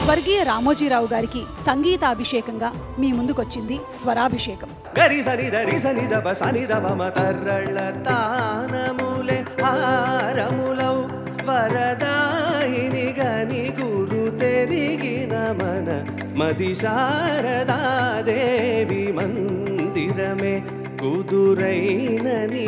స్వర్గీయ రామోజీరావు గారికి సంగీతాభిషేకంగా మీ ముందుకొచ్చింది స్వరాభిషేకం. గరి సరి దరి సని దబ సని దబ మతర్రళ్ళ తానములే హారములౌ వరదాయిని గని గురు తెరిగిన మన మది శారదాదేవి మందిరమే కుదురైనని.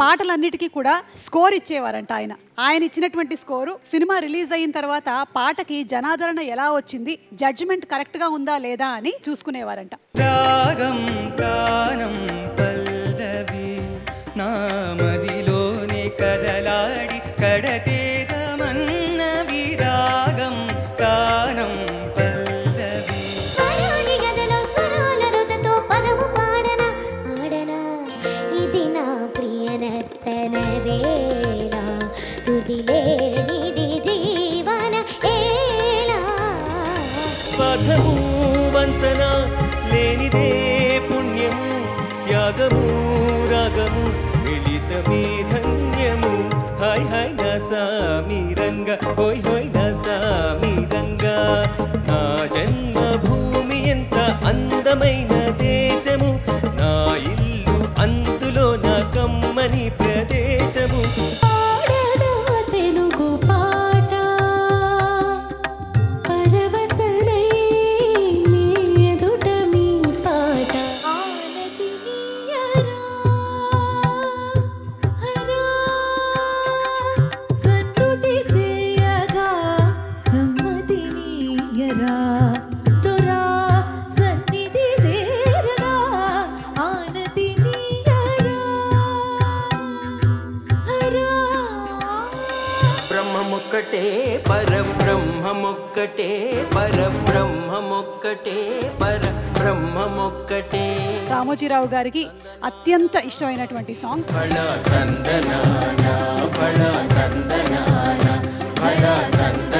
పాటలన్నిటికీ కూడా స్కోర్ ఇచ్చేవారంట ఆయన. ఆయన ఇచ్చినటువంటి స్కోరు సినిమా రిలీజ్ అయిన తర్వాత పాటకి జనాదరణ ఎలా వచ్చింది, జడ్జిమెంట్ కరెక్ట్ గా ఉందా లేదా అని చూసుకునేవారంట. రాగం గానం పల్లవి నామదిలోని కదలాడి కడతేరమన్నవి. రాగం గానం పల్లవి గదలో స్వరాల రుతతో పదము పాడన ఆడన ఇది నా ప్రియ నర్తన వేళ తుదిలేనిది జీవన ఏళ. స్వార్థము వంచన లేనిదే పుణ్యము త్యాగము రాగము మిళితమే ధన్యము. హాయ్ హాయ్ నా సామిరంగ హోయ్ హోయ్ నా సామిరంగ. నా జన్మభూమి ఎంత అందమైన దేశము, నా ఇల్లు అందులో నా కమ్మని ప్రదేశము. తెలుగు పాట పరవశనై నీ ఎదుట మీ పాట ఆనతి నీయరా హరా సత్తుతి సేయగా సమ్మతి నీయరా తురా సన్నిధి చేరగా ఆనతి నీయరా హరా. బ్రహ్మమొక్కటే పరబ్రహ్మమొక్కటే పరబ్రహ్మమొక్కటే పరబ్రహ్మమొక్కటే. రామోజీరావు గారికి అత్యంత ఇష్టమైనటువంటి సాంగ్ బళ తందనానా బళ తందనానా బళ తందనానా